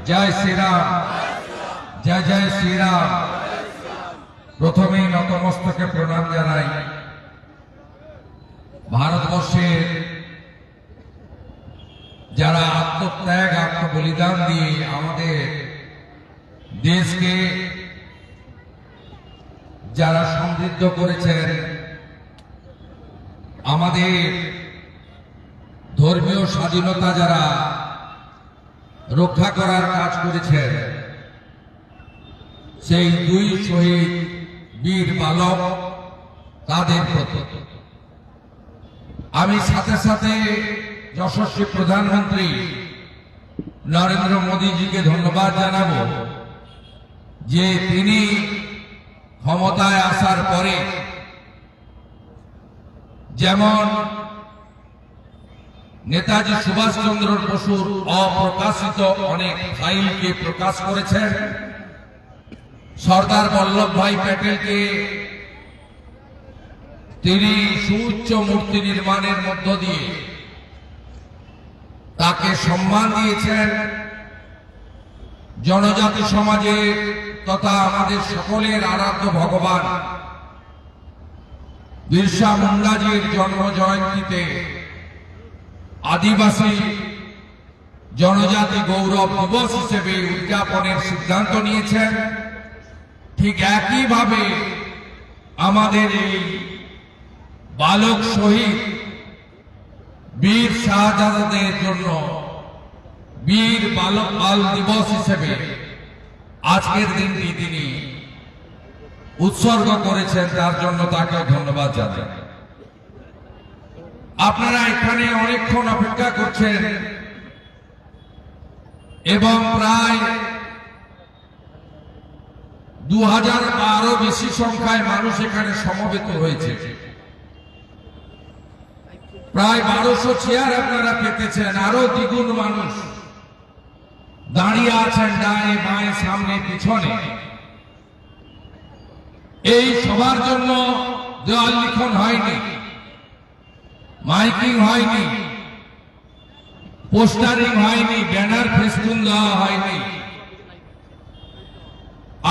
জয় শ্রীরাম, জয় জয় শ্রীরাম। প্রথমেই নতমস্তকে প্রণাম জানাই ভারতবর্ষের যারা আত্মত্যাগ আত্মবলিদান দিয়ে আমাদের দেশকে যারা সমৃদ্ধ করেছেন, আমাদের ধর্মীয় স্বাধীনতা যারা রক্ষা করার কাজ করেছেন, সেই দুই শহীদ বীর বালক তাদের প্রতি আমি সাথে সাথে যশস্বী প্রধানমন্ত্রী নরেন্দ্র মোদীজিকে ধন্যবাদ জানাবো যে তিনি ক্ষমতায় আসার পরে যেমন নেতাজি সুভাষচন্দ্র বসুর অপ্রকাশিত অনেক ফাইলকে প্রকাশ করেছেন, সর্দার বল্লভভাই প্যাটেলকে তিনি সুউচ্চ মূর্তি নির্মাণের মধ্য দিয়ে তাকে সম্মান দিয়েছেন। জনজাতি সমাজে তথা আমাদের সকলের আরাধ্য ভগবান বিরসা মুন্ডাজির জন্ম জয়ন্তীতে আদিবাসী জনজাতি গৌরব দিবস হিসেবে উদযাপনের সিদ্ধান্ত নিয়েছেন। ঠিক একইভাবে আমাদের এই বালক শহীদ বীর শাহজাদাদের জন্য বীর বালক বাল দিবস হিসেবে আজকের দিনটি তিনি উৎসর্গ করেছেন, তার জন্য তাকে ধন্যবাদ জানাই। আপনারা এখানে অনেকক্ষণ অপেক্ষা করছেন এবং প্রায় 2000 বা আরো বেশি সংখ্যায় মানুষ এখানে সমবেত হয়েছে। প্রায় 1200 চেয়ার আপনারা পেতেছেন, আরো দ্বিগুণ মানুষ দাঁড়িয়ে আছেন ডায়ে বাঁয়ে সামনে পিছনে। এই সবার জন্য দেওয়াল লিখন হয়নি, মাইকিং হয়নি, পোস্টারিং হয়নি, ব্যানার ফেস্টুন দেওয়া হয়নি।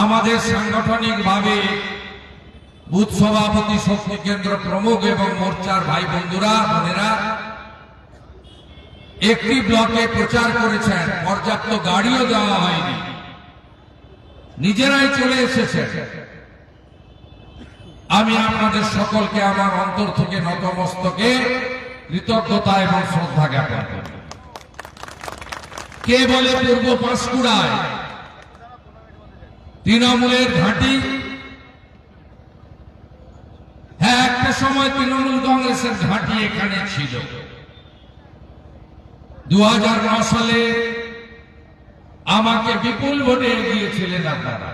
আমাদের সাংগঠনিক ভাবে বুথ সভাপতি, শক্তি কেন্দ্র প্রমুখ এবং মোর্চার ভাই বন্ধুরা বোনেরা একটি ব্লকে প্রচার করেছেন, পর্যাপ্ত গাড়িও দেওয়া হয়নি, নিজেরাই চলে এসেছেন। আমি আপনাদের সকলকে আমার অন্তর থেকে নতমস্তকে কৃতজ্ঞতা এবং শ্রদ্ধা জ্ঞাপন করি। কে বলে পূর্ব পাঁশকুড়ায় তৃণমূলের ঘাঁটি? হ্যাঁ, একটা সময় তৃণমূল কংগ্রেসের ঘাঁটি এখানে ছিল। 2009 সালে আমাকে বিপুল ভোটে এগিয়েছিলেন আপনারা।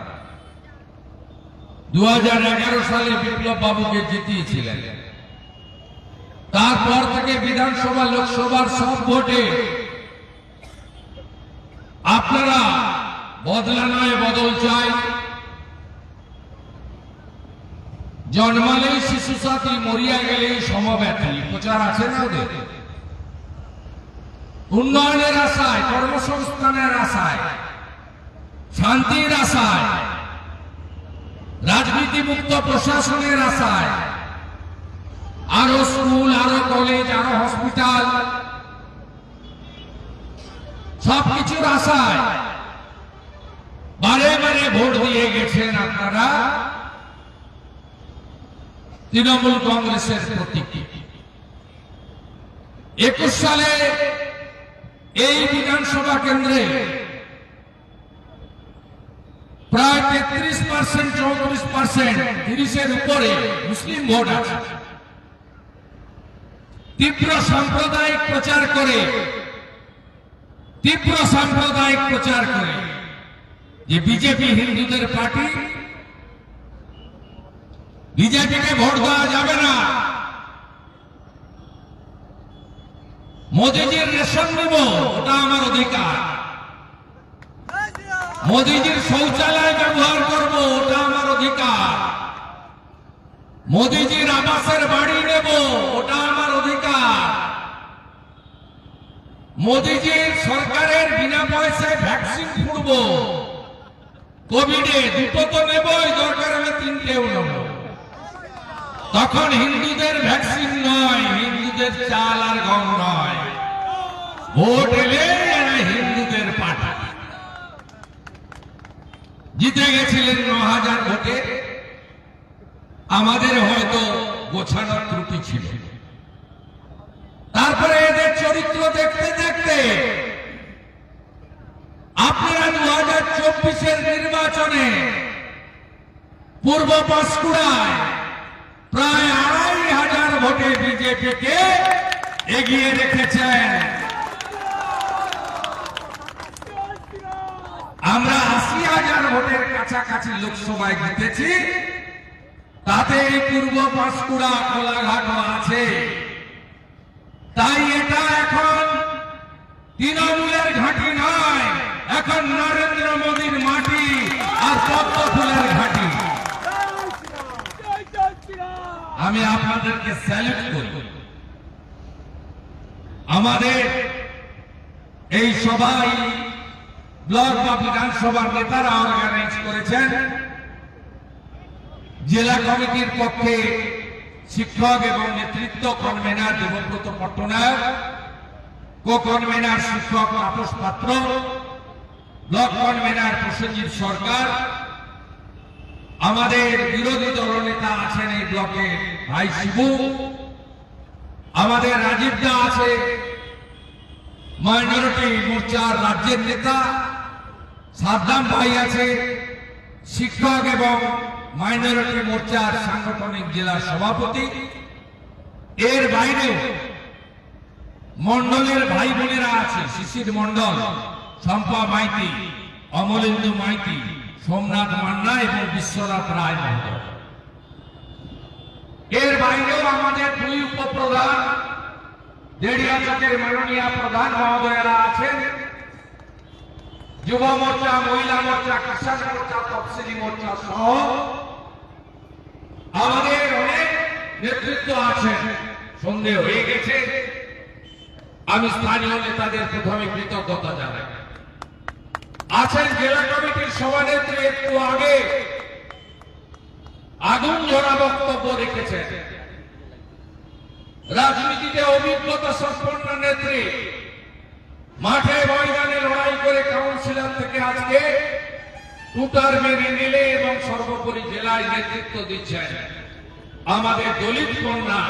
2011 সালে বিপ্লব বাবুকে জিতিয়েছিলেন। তারপর থেকে বিধানসভা লোকসভার সব ভোটে আপনারা বদলা নয় বদল চাই, জন্মালেই শিশু সাথী, মরিয়া গেলেই সমব্যথী প্রচার আছে না ওদের? উন্নয়নের আশায়, কর্মসংস্থানের আশায়, শান্তির আশায়, রাজনীতি মুক্ত প্রশাসনের আশায়, আরো স্কুল, আরো কলেজ, আরো হসপিটাল, সবকিছুর আশায় বারে বারে ভোট দিয়ে গেছেন আপনারা তৃণমূল কংগ্রেসের প্রতীক। 21 সালে এই বিধানসভা কেন্দ্রে প্রায় 33%, 34%, 30-এর উপরে মুসলিম ভোট আছে। তীব্র সাম্প্রদায়িক প্রচার করে যে বিজেপি হিন্দুদের পার্টি, বিজেপিকে ভোট দেওয়া যাবে না, মোদীজির রেশন নেব ওটা আমার অধিকার, মোদীজির শৌচালয় ব্যবহার করব ওটা আমার অধিকার, মোদীজির আবাসের বাড়ি নেব ওটা আমার অধিকার, মোদীজির সরকারের বিনা পয়সায় ভ্যাকসিন পুরো কোভিডে দুটো তো নেবই, দরকার হলে তিনটেও নেব। তখন হিন্দুদের ভ্যাকসিন নয়, হিন্দুদের চাল আর গম নয়, ভোট এলে এরা হিন্দুদের পাঠা। জিতে গেছিলেন ৯,০০০ ভোটে। আমাদের হয়তো গোছানোর ত্রুটি ছিল। তারপরে এদের চরিত্র দেখতে দেখতে আপনারা ২০২৪-এর নির্বাচনে পূর্ব পাঁশকুড়ায় প্রায় ২৫০০ ভোটে বিজেপিকে এগিয়ে রেখেছেন। আমরা ৮০,০০০ ভোটের কাছাকাছি লোকসভায় জিতেছি, তাতে এই পূর্ব পাঁশকুড়া কোলাঘাটও আছে। তাই এটা এখন তৃণমূলের ঘাঁটি নয়, এখন নরেন্দ্র মোদীর মাটি আর পদ্ম ফুলের ঘাঁটি। আমি আপনাদেরকে স্যালুট করি। আমাদের এই সবাই ব্লক বা বিধানসভার নেতারা অর্গানাইজ করেছেন। জেলা কমিটির পক্ষে শিক্ষক এবং নেতৃত্ব কনভেনার দেবব্রত পট্টনায়ক, কো কনভেনার শিক্ষক তাপস পাত্র, ব্লক কনভেনার প্রসেনজিৎ সরকার, আমাদের বিরোধী দলনেতা আছেন এই ব্লকে ভাই শিবু, আমাদের রাজীব দা আছে, মাইনরিটি মোর্চার রাজ্যের নেতা সাদ্দাম ভাই আছে, শিক্ষক এবং মাইনরিটি মোর্চার সাংগঠনিক জেলা সভাপতি। এর বাইরেও মন্ডলের ভাই বোনেরা আছে, শিশির মন্ডল, শম্পা মাইতি, অমলেন্দু মাইতি, সোমনাথ মান্না এবং বিশ্বনাথ রায় মন্ডল। এর বাইরেও আমাদের দুই উপপ্রধান দেড়িয়াচকের মাননীয় প্রধান মহোদয়েরা আছেন, যুব মোর্চা, মহিলা মোর্চা, কিষাণ মোর্চা, তফসিলি মোর্চা সহ আমাদের অনেক নেতৃত্ব আছেন। সন্ধে হয়ে গেছে, আমি স্থানীয় নেতাদের প্রথমে কৃতজ্ঞতা জানাই। আছেন জেলা কমিটির সভানেত্রী, একটু আগে আগুন ঝরা বক্তব্য রেখেছেন। রাজনীতিতে অভিজ্ঞতা সম্পন্ন নেত্রী, মাঠে ময়দানে লড়াই করে কাউন্সিলর থেকে আজকে টুটার মেনে নিলে এবং সর্বোপরি জেলায় নেতৃত্ব দিচ্ছেন আমাদের দলিত কন্যা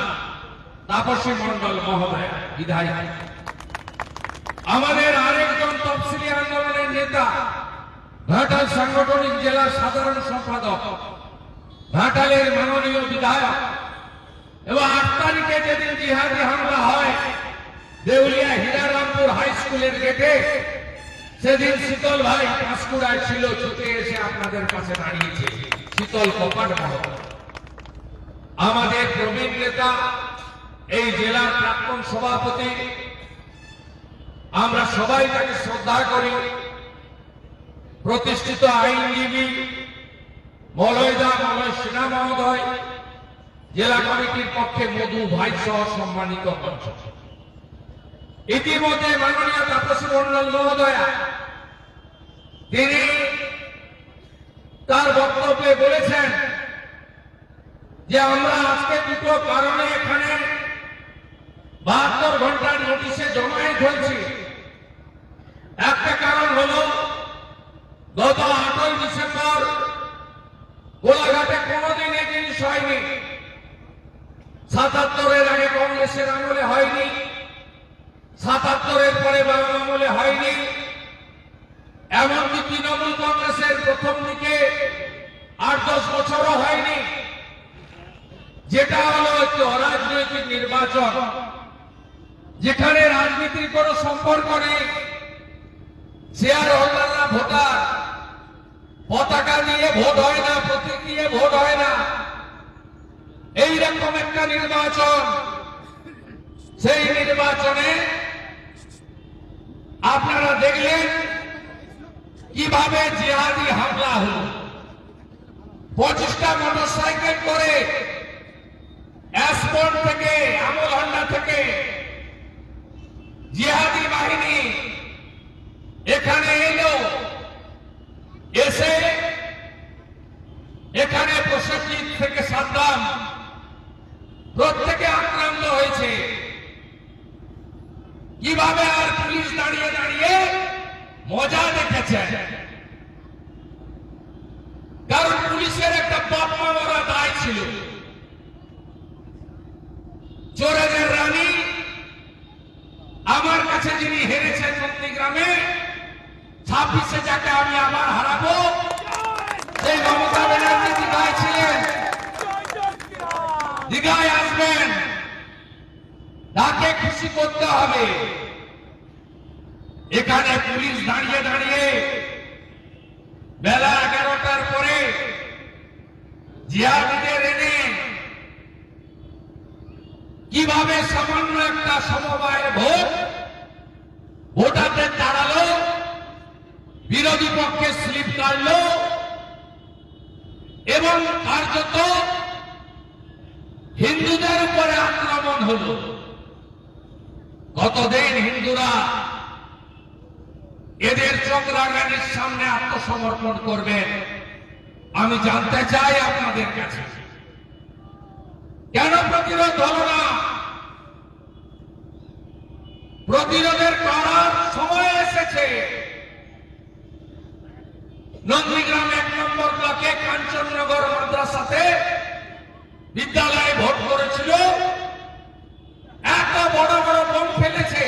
তাপসী মন্ডল মহোদয় বিধায়ক। আমাদের আরেকজন তফসিলি আন্দোলনের নেতা, ঘাটাল সাংগঠনিক জেলার সাধারণ সম্পাদক, ঘাটালের মাননীয় বিধায়ক, এবং ৮ তারিখে যেদিন জিহাদি হামলা হয় দেউলিয়া হীরারামপুর হাই স্কুলের গেটে, সেদিন শীতল ভাই পাঁশকুড়ায় ছিল, ছুটে এসে আপনাদের কাছে দাঁড়িয়েছে শীতল কপাট মহোদয়। আমাদের প্রবীণ নেতা, এই জেলার প্রাক্তন সভাপতি, আমরা সবাই তাকে শ্রদ্ধা করি, প্রতিষ্ঠিত আইনজীবী মলয়দা মলয় সিনহা মহোদয়, জেলা কমিটির পক্ষে মধু ভাই সহ সম্মানিত মঞ্চ। ইতিমধ্যে মাননীয় তাপসী মন্ডল মহোদয়া তিনি তার বক্তব্যে বলেছেন যে আমরা আজকে দুটো কারণে এখানে 72 ঘন্টার নোটিশে জমায়েত হয়েছি। একটা কারণ হল গত 8ই ডিসেম্বর কোলাঘাটে কোনোদিন এই জিনিস হয়নি, 77-এর আগে কংগ্রেসের আমলে হয়নি, 77-এর পরে বাংলা আমলে হয়নি, এমনকি তৃণমূল কংগ্রেসের প্রথম দিকে 8-10 বছরও হয়নি। যেটা হলো একটি অরাজনৈতিক নির্বাচন, যেখানে রাজনীতির কোন সম্পর্ক নেই, শেয়ার হোল্ডাররা ভোটার, পতাকা দিয়ে ভোট হয় না, প্রতীক দিয়ে ভোট হয় না, এইরকম একটা নির্বাচন। সেই নির্বাচনে আপনারা দেখলেন কিভাবে জিহাদি হামলা হল। 25টা মোটরসাইকেল করে অ্যাসপোর্ট থেকে, আমলহান্ডা থেকে জিহাদি বাহিনী এখানে এলো, এসে মজা দেখেছেন, কারণ পুলিশের একটা বাপমা মরা দায় ছিল। চোরেদের রানী আমার কাছে যিনি হেরেছেন নন্দীগ্রামে, 26-এ যাকে আমি আবার হারাবো, সেই মমতা ব্যানার্জি দীঘায় ছিলেন, দীঘায় আসবেন, তাকে খুশি করতে হবে। এখানে পুলিশ দাঁড়িয়ে দাঁড়িয়ে বেলা 11টার পরে জিহাদিদের এনে কিভাবে সামান্য একটা সমবায়ের ভোটারদের তাড়ালো, বিরোধী পক্ষে স্লিপ কাটলো এবং কার্যত হিন্দুদের উপরে আক্রমণ হলো। কতদিন হিন্দুরা এদের চক্রাগানির সামনে আত্মসমর্পণ করবেন? আমি জানতে চাই আপনাদের কাছে, কেন প্রতিরোধ হলো না? প্রতিরোধের করার সময় এসেছে। নন্দীগ্রাম 1 নম্বর ব্লকে কাঞ্চননগর মাদ্রাসাতে বিদ্যালয়ে ভোট করেছিল, এত বড় বড় বোম ফেলেছে,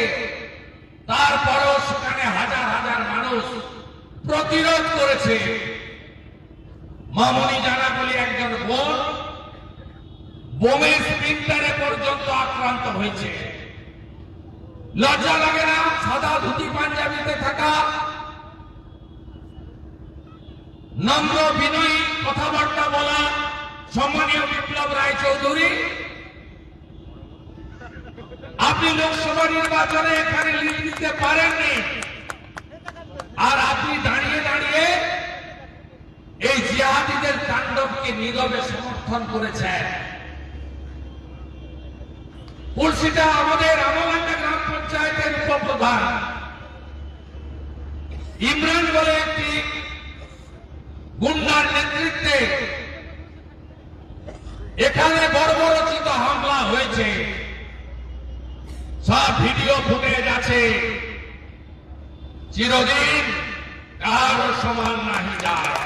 তারপরেও সেখানে হাজার হাজার মানুষ প্রতিরোধ করেছে। মামনি জানা বলে একজন বোন বোমের স্প্রিন্টারে পর্যন্ত আক্রান্ত হয়েছে। লজ্জা লাগে না? সাদা ধুতি পাঞ্জাবিতে থাকা, নম্র বিনয়ী কথাবার্তা বলা সম্মানীয় বিপ্লব রায় চৌধুরী, আপনি লোকসভা নির্বাচনে এখানে লিড দিতে পারেননি, আর আপনি দাঁড়িয়ে দাঁড়িয়ে এই জিহাদিদের তাণ্ডবকে নীরবে সমর্থন করেছেন। পুলসিটা আমাদের আমলান্ডা গ্রাম পঞ্চায়েতের উপপ্রধান ইমরান বলে একটি গুন্ডার নেতৃত্বে এখানে বর্বরচিত হামলা হয়েছে। সব ভিডিও ফুটেজ আছে। চিরদিন কারো সমান নাহি যায়।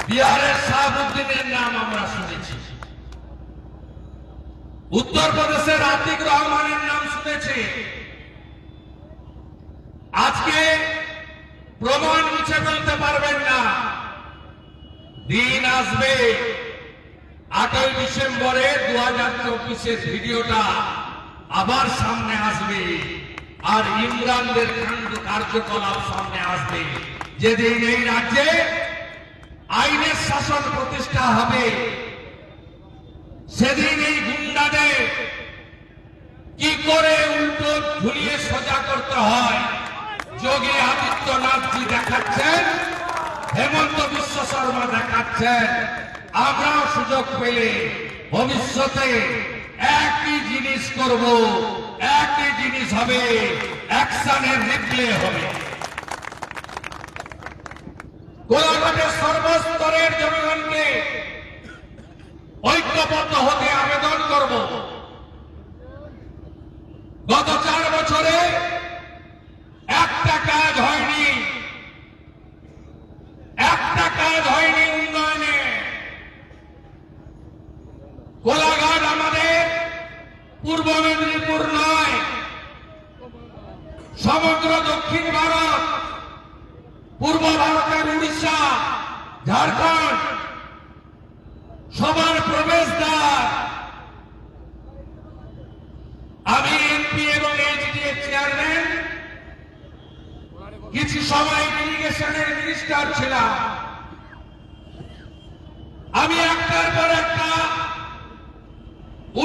বিহারের শাহাবুদ্দিনের নাম আমরা শুনেছি, উত্তরপ্রদেশের আতিক রহমানের নাম শুনেছি। আজকে প্রমাণ মুছে ফেলতে পারবেন না। দিন আসবে 8ই ডিসেম্বরে 2024-এর ভিডিওটা আবার সামনে আসবে, আর ইমরানদের কার্যকলাপ সামনে আসবে। যেদিন এই রাজ্যে আইনের শাসন প্রতিষ্ঠা হবে, সেদিন এই গুন্ডাদের কি করে উল্টো ঝুলিয়ে সোজা করতে হয় যোগী আদিত্যনাথজি দেখাচ্ছেন, হেমন্ত বিশ্ব শর্মা দেখাচ্ছেন। আমরাও সুযোগ পেলে ভবিষ্যতে একই জিনিস করব, একই জিনিস হবে, অ্যাকশনের রিপ্লে হবে। কোলাঘাটের সর্বস্তরের জনগণকে ঐক্যবদ্ধ হতে আবেদন করব। গত 4 বছরে একটা কাজ হয়নি, একটা কাজ হয়নি উন্নয়নে। কোলাঘাট আমাদের পূর্ব মেদিনীপুর নয়, সমগ্র দক্ষিণ ভারত, পূর্ব ভারতের উড়িষ্যা, ঝাড়খণ্ড সবার প্রবেশদ্বার। আমি এমপি এবং এইচডিএ চেয়ারম্যান, কিছু সময় ইরিগেশনের মিনিস্টার ছিলাম। আমি একটার পর একটা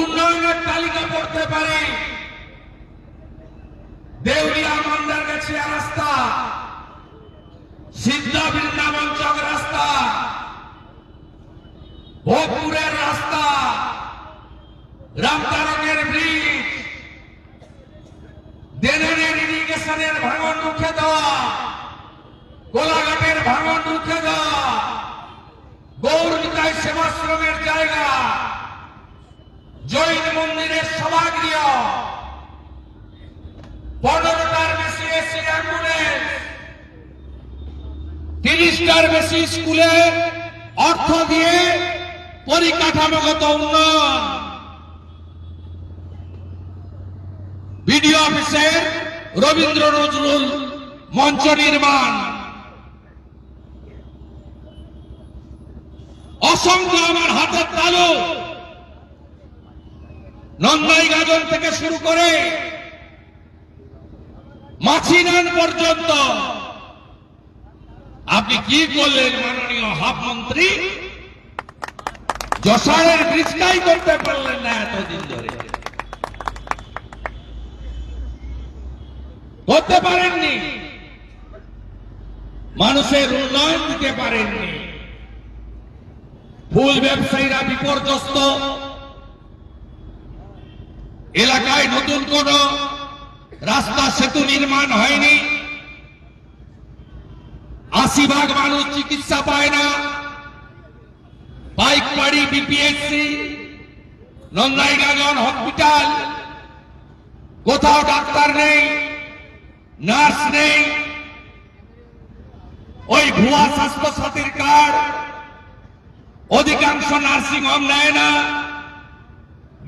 উন্নয়নের তালিকা পড়তে পারি। দেউলিয়া মান্দারগাছিয়া রাস্তা, সিদ্ধা বৃন্দাবন চক রাস্তা, ভোগপুরের রাস্তা, রামতারকের ব্রিজ, দেনের ইরিগেশনের ভাঙন রুখে দেওয়া, কোলাঘাটের ভাঙন রুখে দেওয়া, গৌরবিতায় সেবাশ্রমের জায়গা, জৈন মন্দিরের সভাগৃহ, 15টার বেশি এশিয়ান 30টার বেশি স্কুলে অর্থ দিয়ে পরিকাঠামোগত উন্নয়ন, বিডিও অফিসের রবীন্দ্র নজরুল মঞ্চ নির্মাণ, অসংখ্য আমার হাতের তালু নন্দাই গাজন থেকে শুরু করে মাছিনান পর্যন্ত। আপনি কি করলেন মাননীয় হাফ মন্ত্রী? যশোরের ব্রিজটাই করতে পারলেন না এতদিন ধরে, করতে পারেননি, মানুষের উন্নয়ন দিতে পারেননি। ফুল ব্যবসায়ীরা বিপর্যস্ত, এলাকায় নতুন কোন রাস্তা সেতু নির্মাণ হয়নি, 80% মানুষ চিকিৎসা পায় না, পাইকপাড়ি বিপিএসসি, নন্দাইগাজন হসপিটাল, কোথাও ডাক্তার নেই, নার্স নেই, ওই ভুয়া স্বাস্থ্য সাথীর কার্ড, অধিকাংশ নার্সিং হোম নেয় না,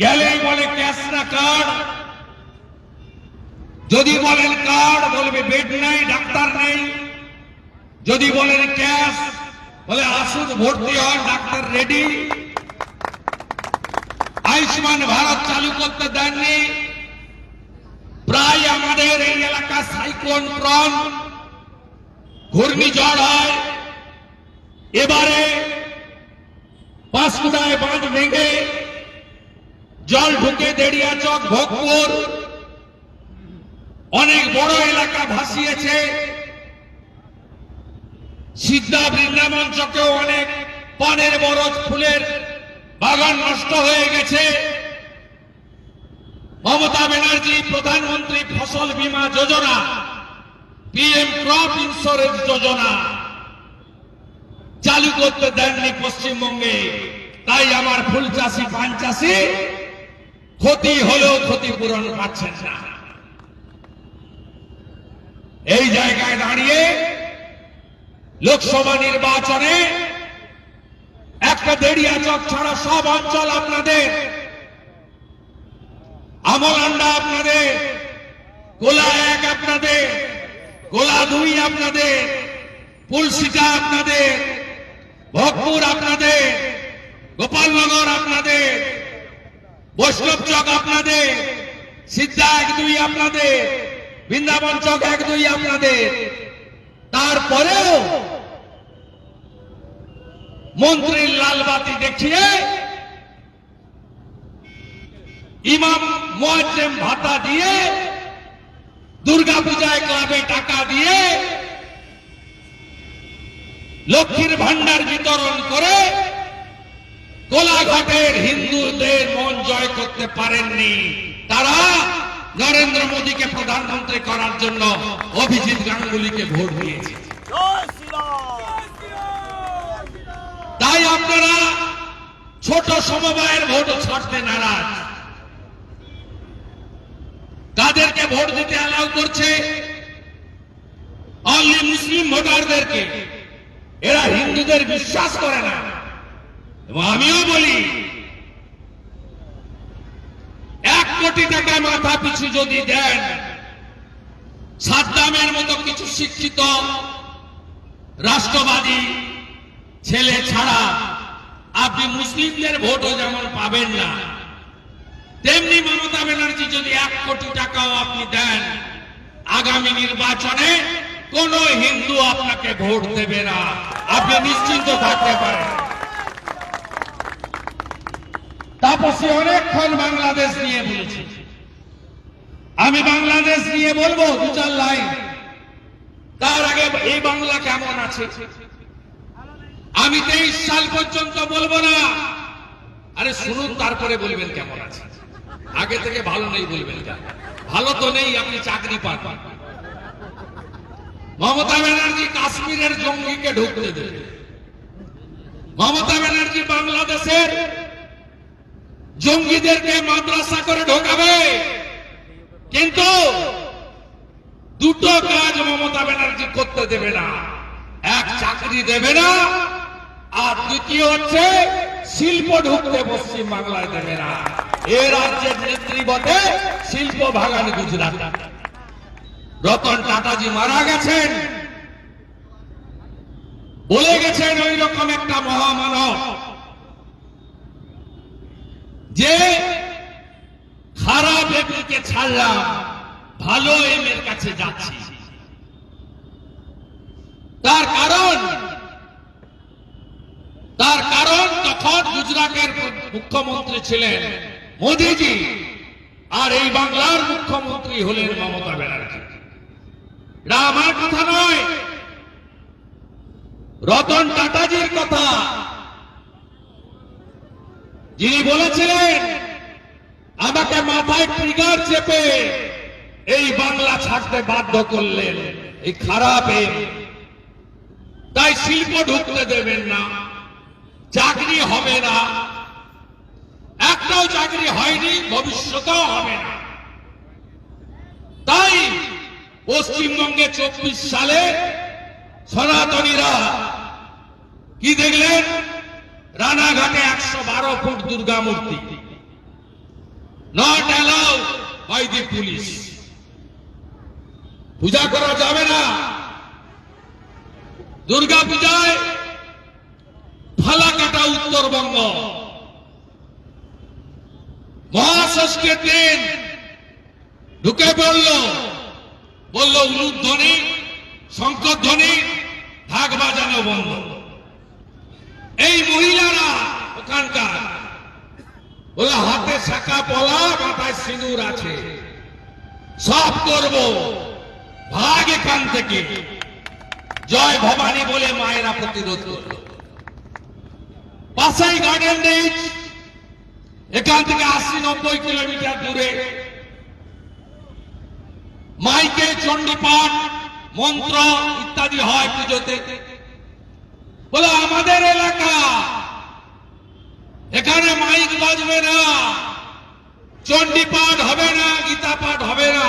গেলেই বলে ক্যাশ না কার্ড, যদি বলেন কার্ড বলবে বেড নেই, ডাক্তার নেই, যদি বলেন ক্যাশ বলে আসুন ভর্তি হন, ডাক্তার রেডি। আয়ুষ্মান ভারত চালু করতে দেননি। প্রায় আমাদের এই এলাকা সাইক্লোন প্রন ঘূর্ণিঝড় হয়, এবারে পাঁশকুড়ায় বাঁধ ভেঙে জল ঢুকে দেড়িয়াচক ভোগপুর অনেক বড় এলাকা ভাসিয়েছে। সিদ্ধা বৃন্দাবন চকেও অনেক পানের বরজ ফুলের বাগান নষ্ট হয়ে গেছে। মমতা ব্যানার্জি প্রধানমন্ত্রী ফসল বীমা যোজনা, পিএম ক্রপ ইন্স্যুরেন্স যোজনা চালু করতে দেননি পশ্চিমবঙ্গে। তাই আমার ফুল চাষি পান চাষি ক্ষতি হলেও ক্ষতিপূরণ পাচ্ছেন না। এই জায়গায় দাঁড়িয়ে লোকসভা নির্বাচনে একটা দেড়িয়াচক ছাড়া সব অঞ্চল আপনাদের, আমলান্ডা আপনাদের, গোলা 1 আপনাদের, গোলা 2 আপনাদের, পুলসিটা আপনাদের, ভোগপুর আপনাদের, গোপালনগর আপনাদের, বৈষ্ণব চক আপনাদের, সিদ্ধা 1-2 আপনাদের, বৃন্দাবন চক 1-2 আপনাদের। তারপরেও মন্ত্রীর লালবাতি দেখিয়ে ইমাম মুয়াজ্জেম ভাতা দিয়ে, দুর্গাপূজায় ক্লাবে টাকা দিয়ে, লক্ষ্মীর ভান্ডার বিতরণ করে কোলাঘাটের হিন্দুদের মন জয় করতে পারেননি। তারা নরেন্দ্র মোদীকে প্রধানমন্ত্রী করার জন্য অভিজিৎ গাঙ্গুলিকে ভোট দিয়েছে। তাই আপনারা ছোট সমবায়ের ভোট ছাড়তে নারাজ। কাদেরকে ভোট দিতে অ্যালাউ করছে? অনলি মুসলিম ভোটারদেরকে। এরা হিন্দুদের বিশ্বাস করে না। এবং আমিও বলি 1 কোটি টাকা মাথা পিছু যদি দেন, সাদ্দামের মতো কিছু শিক্ষিত রাষ্ট্রবাদী ছেলে ছাড়া আপনি মুসলিমদের ভোটও যেমন পাবেন না, তেমনি মমতা ব্যানার্জি যদি 1 কোটি টাকাও আপনি দেন, আগামী নির্বাচনে কোন হিন্দু আপনাকে ভোট দেবে না, আপনি নিশ্চিন্ত থাকতে পারেন। তাপসী অনেকক্ষণ বাংলাদেশ নিয়ে বলেছি, আমি বাংলাদেশ নিয়ে বলবো 2-4 লাইন। তার আগে এই বাংলা কেমন আছে আমি 23 সাল পর্যন্ত বলবো না। আরে শুনুন, তারপরে বলবেন কেমন আছে। আগে থেকে ভালো নেই বলবেন কেন? ভালো তো নেই, আপনি চাকরি পান। মমতা ব্যানার্জি কাশ্মীরের জঙ্গিকে ঢুকতে দেবে। মমতা ব্যানার্জি বাংলাদেশের জঙ্গিদেরকে মাদ্রাসা করে ঢোকাবে। কিন্তু দুটো কাজ মমতা ব্যানার্জি করতে দেবে না। এক, চাকরি দেবে না, আর দ্বিতীয় হচ্ছে শিল্প ঢুকতে পশ্চিম বাংলায় দেবে না। এ রাজ্যের নেত্রী বটে শিল্প ভাগান গুজরাট। রতন টাটাজি মারা গেছেন, বলে গেছেন ওই রকম একটা মহামানব যে খারাপ এমকে ছাড়লাম, ভালো এমের কাছে যাচ্ছি। তার কারণ তখন গুজরাটের মুখ্যমন্ত্রী ছিলেন মোদিজি, আর এই বাংলার মুখ্যমন্ত্রী হলেন মমতা ব্যানার্জি। এটা আমার কথা নয়, রতন টাটাজির কথা, যিনি বলেছিলেন আমাকে মাথায় ট্রিগার চেপে এই বাংলা ছাড়তে বাধ্য করলেন এই খারাপ এম। তাই শিল্প ঢুকতে দেবেন না, চাকরি হবে না, একটাও চাকরি হয়নি, ভবিষ্যতেও হবে না। তাই পশ্চিমবঙ্গে 24 সালে সনাতনীরা কি দেখলেন? রানাঘাটে 112 ফুট দুর্গা মূর্তি, not allowed by the police, পূজা করা যাবে না। দুর্গা পূজায় ফালাকাটা উত্তরবঙ্গ, মহাষষ্ঠীর দিন ঢুকে বলল উলুধ্বনি, শঙ্করধ্বনি, ঢাক বাজানো বন্ধ। এই মহিলারা ওখানকার বলে হাতে শাখা পলা, মাথায় সিঁদুর আছে, সব করব, ভাগ এখান থেকে। জয় ভবানী বলে মায়েরা প্রতিরোধ করল। পাশেই গার্ডেন রিচ, এখান থেকে 80-90 কিলোমিটার দূরে মাইকে চণ্ডীপাঠ, মন্ত্র ইত্যাদি হয় পুজোতে। বলে আমাদের এলাকা, এখানে মাইক বাজবে না, চণ্ডীপাঠ হবে না, গীতা পাঠ হবে না।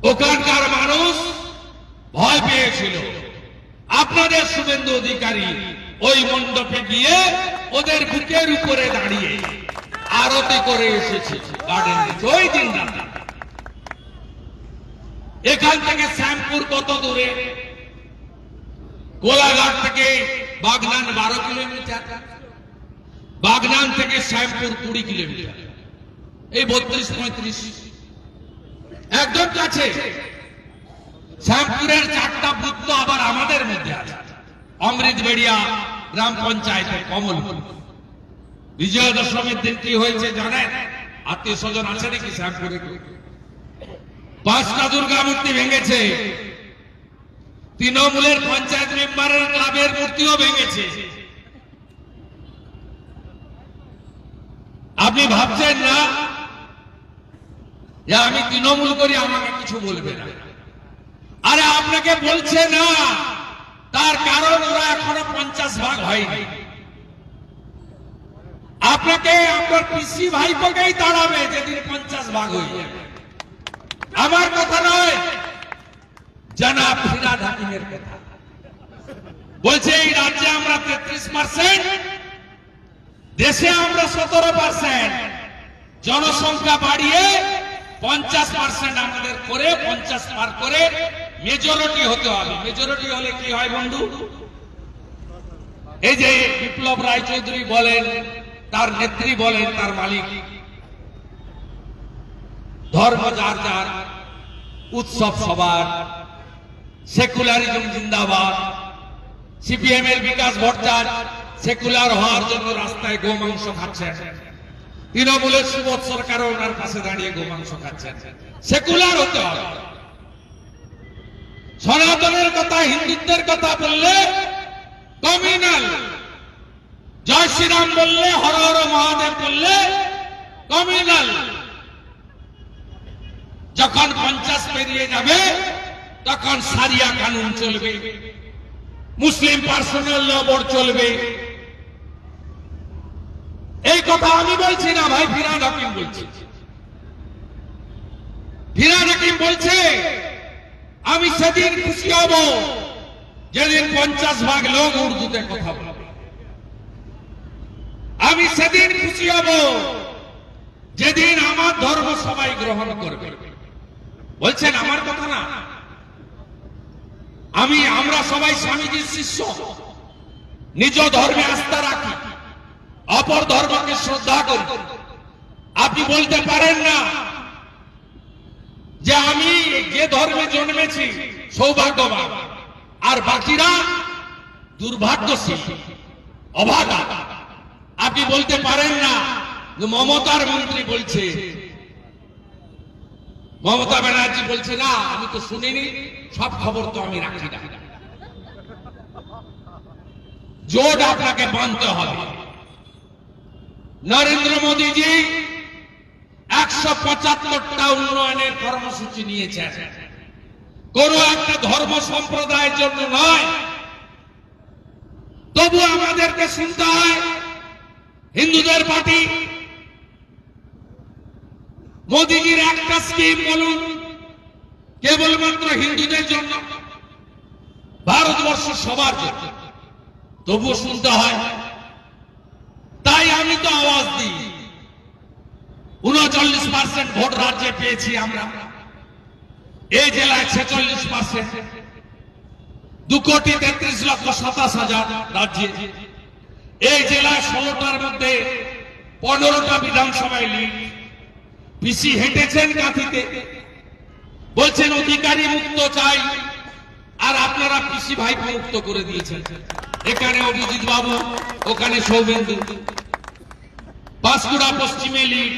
ওখানকার মানুষ ভয় পেয়েছিল। আপনাদের শুভেন্দু অধিকারী ওই মণ্ডপে গিয়ে ওদের বুকের উপরে দাঁড়িয়ে আরতি করে এসেছে গার্ডেন রিচ ওই দিন রাতে। এখান থেকে শ্যামপুর কত দূরে? কোলাঘাট থেকে বাগনান 12 কিলোমিটার, বাগনান থেকে শ্যামপুর 20 কিলোমিটার, এই 32-35 একদম কাছে। শ্যামপুরের 4টা বুথ তো আবার আমাদের মধ্যে আছে, অমৃতবেড়িয়া গ্রাম পঞ্চায়েতে কমলপুর। বিজয়া দশমীর দিন কি হয়েছে জানেন? আত্মীয় স্বজন আছে নাকি শ্যামপুরে? 5টা দুর্গা মূর্তি ভেঙেছে, তৃণমূলের পঞ্চায়েত মেম্বারের ক্লাবের মূর্তিও ভেঙেছে। আপনি ভাবছেন না যে আমি তৃণমূল করি আমাকে কিছু বলবে না? আরে আপনাকে বলছে না, তার কারণ ওরা এখনো 50 ভাগ হয়নি। আপনাকে আপনার পিসি ভাইপোকেই তাড়াবে যেদিন 50 ভাগ হয়ে যাবে। আমার কথা নয়, জনাব ফিরহাদ হাকিমের কথা বলছে। এই রাজ্যে আমরা 33%, দেশে আমরা 17%, জনসংখ্যা বাড়িয়ে 50% আমাদের করে 50 পার করে মেজরিটি হতে হবে। মেজরিটি হলে কি হয় বন্ধু? এই যে বিপ্লব রায়চৌধুরী বলেন, তার নেত্রী বলেন, তার মালিক, ধর্ম যার যার, উৎসব সবার, সেকুলারিজম জিন্দাবাদ। সিপিএম এর বিকাশ ভট্টাচার্য সেকুলার হওয়ার জন্য রাস্তায় গোমাংস খাচ্ছেন, তৃণমূলের সুবোধ সরকারও ওনার পাশে দাঁড়িয়ে গোমাংস খাচ্ছেন। সেকুলার হতে হবে। সনাতনের কথা, হিন্দুত্বের কথা বললে কমিউনাল, জয় শ্রীরাম বললে, হর হর মহাদেব বললে কমিউনাল। যখন 50 পেরিয়ে যাবে তখন সারিয়া কানুন চলবে, মুসলিম পার্সোনাল ল বোর্ড চলবে। এই কথা আমি বলছি না ভাই, ফিরহাদ হাকিম বলছে। ফিরহাদ হাকিম বলছে আমি সেদিন খুশি হব যেদিন 50 ভাগ লোক উর্দুতে কথা বলবে। আমি সেদিন খুশি হব যেদিন আমার ধর্ম সবাই গ্রহণ করবে। বলছেন আমার কথা না, আমরা সবাই স্বামীজির শিষ্য, নিজ ধর্মে আস্থা রাখি, অপর ধর্মকে শ্রদ্ধা করি। আপনি বলতে পারেন না যে আমি যে ধর্মে জন্মেছি সৌভাগ্যবান আর বাকিরা দুর্ভাগ্যশীল, অভাগা। আপনি বলতে পারেন না যে মমতার মন্ত্রী বলছে, মমতা ব্যানার্জি বলছে না আমি তো শুনিনি, সব খবর তো আমি রাখি না। জোট আপনাকে বাঁধতে হবে। নরেন্দ্র মোদীজি 175টা উন্নয়নের কর্মসূচি নিয়েছেন, কোন একটা ধর্ম সম্প্রদায়ের জন্য নয়। তবু আমাদেরকে শুনতে হয় হিন্দুদের পার্টি। মোদীজির একটা স্কিম বলুন কেবলমাত্র হিন্দুদের জন্য, ভারতবর্ষ সবার জন্য, তবুও শুনতে হয়। তাই আমি তো আওয়াজ দিই। 39% ভোট রাজ্যে পেয়েছি আমরা, এই জেলায় 46%, 2,33,27,000 রাজ্যে। এই জেলায় 16টার মধ্যে 15টা বিধানসভায় লিড। পিসি হেঁটেছেন কাঁথিতে, বলছেন অধিকারী মুক্ত চাই, আর আপনারা পিসি ভাই মুক্ত করে দিয়েছেন। এখানে অভিজিৎ বাবু, ওখানে সৌমেন্দু। বাঁশকুড়া পশ্চিমে লিড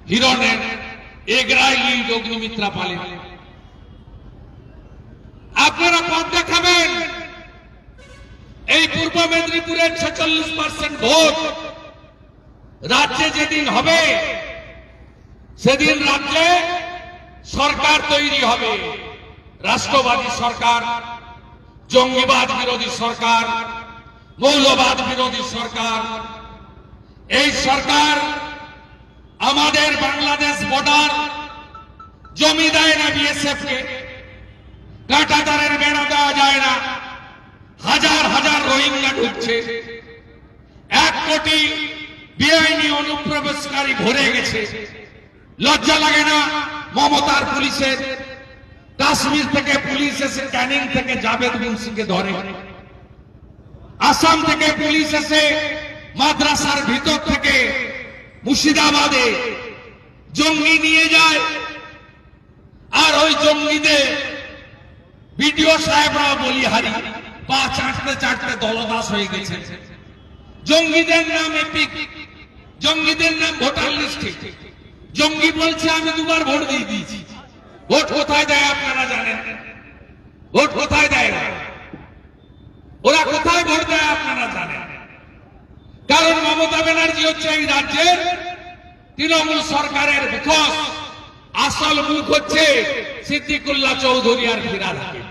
হিরণের, এগরায় লিড অগ্নিমিত্রা পালে। আপনারা পথ দেখাবেন। এই পূর্ব মেদিনীপুরের 46% ভোট রাজ্যে যেদিন হবে সেদিন রাজ্যে সরকার তৈরি হবে, রাষ্ট্রবাদী সরকার, জঙ্গিবাদ বিরোধী সরকার, মৌলবাদ বিরোধী সরকার। এই সরকার আমাদের বাংলাদেশ বর্ডার জমি দেয় না বিএসএফ কে, কাঁটাতারের বেড়া দেওয়া যায় না, হাজার হাজার রোহিঙ্গা ঢুকছে, 1 কোটি বেআইনি অনুপ্রবেশকারী ভরে গেছে। লজ্জা লাগে না মমতার পুলিশের? কাশ্মীর থেকে পুলিশ এসে ক্যানিং থেকে জাভেদ মুন্সিকে ধরে, আসাম থেকে পুলিশ এসে মাদ্রাসার ভিতর থেকে মুর্শিদাবাদে জঙ্গি নিয়ে যায়, আর ওই জঙ্গিদের বিডিও সাহেবরা বলিহারি, পা চাটতে চাটতে দলদাস হয়ে গেছে। জঙ্গিদের নাম এপিক, জঙ্গিদের নাম ভোটার লিস্টে। জঙ্গি বলছে আমি 2বার ভোট দিয়ে দিয়েছি। ভোট কোথায় দেয় আপনারা জানেন? ভোট কোথায় দেয়? ওরা কোথায় ভোট দেয় আপনারা জানেন? কারণ মমতা ব্যানার্জি হচ্ছে এই রাজ্যের তৃণমূল সরকারের মুখোশ, আসল মুখ হচ্ছে সিদ্দিকুল্লাহ চৌধুরী আর ফিরহাদ হাকিম।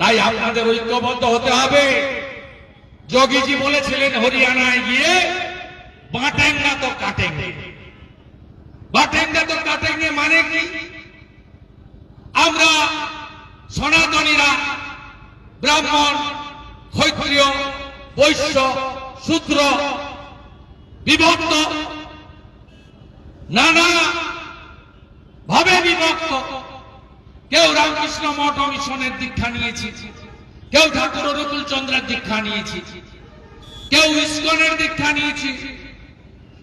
তাই আপনাদের ঐক্যবদ্ধ হতে হবে। যোগীজি বলেছিলেন হরিয়ানায় গিয়ে বাঁটেঙ্গা তো কাটেঙ্গে। বাঁটেঙ্গা তো কাটেঙ্গে মানে কি? আমরা সনাতনীরা ব্রাহ্মণ, ক্ষত্রিয়, বৈশ্য, শূদ্র বিভক্ত, নানা ভাবে বিভক্ত। কেউ রামকৃষ্ণ মঠ মিশনের দীক্ষা নিয়েছি, কেউ ঠাকুর অনুকূল চন্দ্রের দীক্ষা নিয়েছি, কেউ ইস্কনের দীক্ষা নিয়েছি,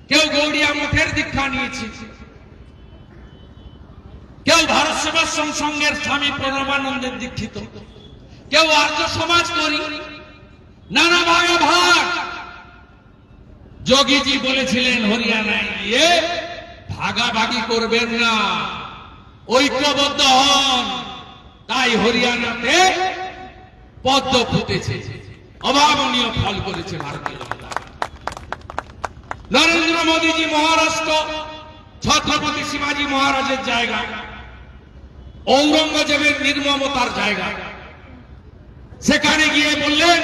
কেউ গৌড়িয়া মঠের দীক্ষা নিয়েছি, কেউ ভারত সেবাশ্রম সংঘের স্বামী প্রণবানন্দের দীক্ষিত, কেউ আর্য সমাজ করি, নানা ভাগে ভাগ। যোগীজি বলেছিলেন হরিয়ানায় গিয়ে ভাগাভাগি করবেন না, ঐক্যবদ্ধ হন। তাই হরিয়ানাতে পদ্ম ফুটেছে, অভাবনীয় ফল করেছে ভারতীয় জনতা। নরেন্দ্র মোদীজি মহারাষ্ট্র ছত্রপতি শিবাজী মহারাজের জায়গা, ঔরঙ্গজেবের নির্মমতার জায়গা। সেখানে গিয়ে বললেন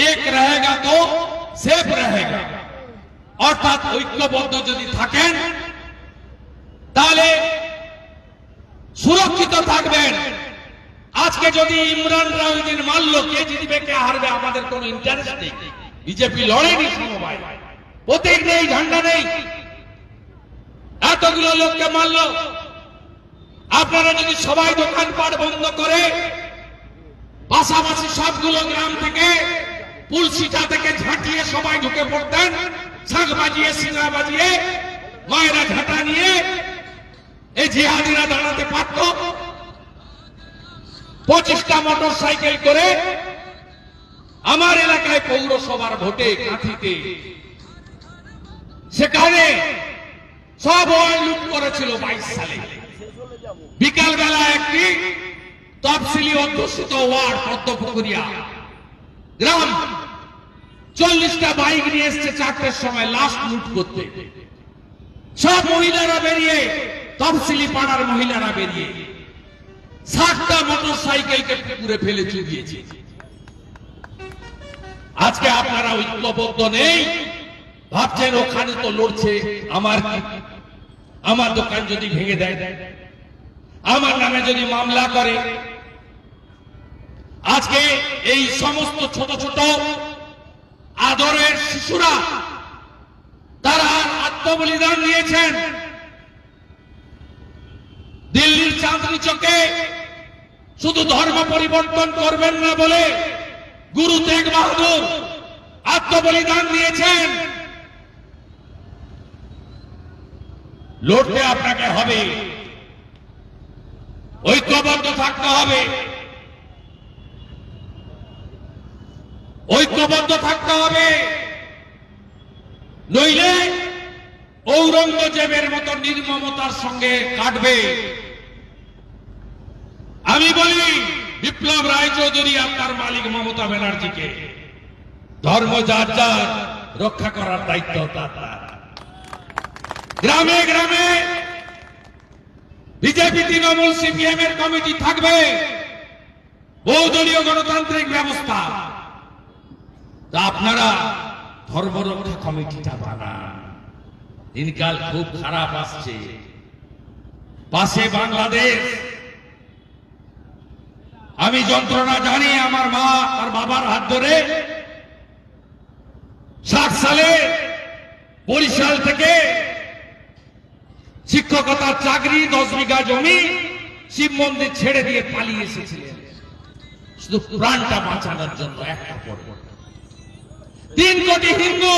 এক রহেগা তো সেফ রহেগা, অর্থাৎ ঐক্যবদ্ধ যদি থাকেন তাহলে সুরক্ষিত থাকবেন। আজকে যদি ইমরান রাউদ্দিন মারলো, কে জিতবে কে হারবে আমাদের কোনো ইন্টারেস্ট নেই। বিজেপি লড়েনি সমবায়, প্রতীক নেই, ঝান্ডা নেই, এতগুলো লোককে মারলো। আপনারা যদি সবাই দোকানপাট বন্ধ করে পাশাপাশি সবগুলো গ্রাম থেকে পুলসিটা থেকে ঝাঁটিয়ে সবাই ঢুকে পড়তেন, শাঁখ বাজিয়ে সিঙ্গা বাজিয়ে মায়েরা ঝাঁটা নিয়ে এই জিহাদিরা দাঁড়াতে পারত। 25টা মোটর সাইকেল করে আমার এলাকায় পৌরসভার ভোটে কাঁথিতে সেখানে সব ওয়ার্ড লুট করেছিল 22 সালে। বিকাল বেলা একটি তফসিলি অধ্যুষিত ওয়ার্ড পদ্মপুকুরিয়া গ্রাম 40টা বাইক নিয়ে এসছে 4টের সময় লাস্ট লুট করতে। সব মহিলারা বেরিয়ে, তফসিলি পাড়ার মহিলারা বেরিয়ে 60টা মোটর সাইকেলকে পুকুরে ফেলে চুরিয়েছে। আজকে আপনারা ঐক্যবদ্ধ নেই, ভাবছেন ওখানে তো লড়ছে, আমার দোকান যদি ভেঙে দেয়, আমার নামে যদি মামলা করে। আজকে এই সমস্ত ছোট ছোট আদরের শিশুরা তারা আত্মবলিদান দিয়েছেন। দিল্লির চাঁদনি চকে শুধু ধর্ম পরিবর্তন করবেন না বলে গুরু তেগ বাহাদুর আত্মবলিদান দিয়েছেন। লড়তে আপনাকে হবে, ঐক্যবদ্ধ থাকতে হবে, ঐক্যবদ্ধ থাকতে হবে, নইলে ঔরঙ্গজেবের মতো নির্মমতার সঙ্গে কাটবে। আমি বলি বিপ্লব রায়চৌধুরী আপনার মালিক মমতা ব্যানার্জিকে ধর্ম যার যার রক্ষা করার দায়িত্ব তার। গ্রামে গ্রামে বিজেপি, তৃণমূল, সিপিএম এর কমিটি থাকবে, বহুদলীয় গণতান্ত্রিক ব্যবস্থা। তা আপনারা ধর্মরক্ষা কমিটিটা বানান। দিনকাল খুব খারাপ আসছে, পাশে বাংলাদেশ। আমি যন্ত্রণা জানি, আমার মা আর বাবার হাত ধরে 60 সালে বরিশাল থেকে শিক্ষকতার চাকরি, 10 বিঘা জমি, শিব মন্দির ছেড়ে দিয়ে পালিয়ে এসেছিলেন শুধু প্রাণটা বাঁচানোর জন্য। একটা পর 3 কোটি হিন্দু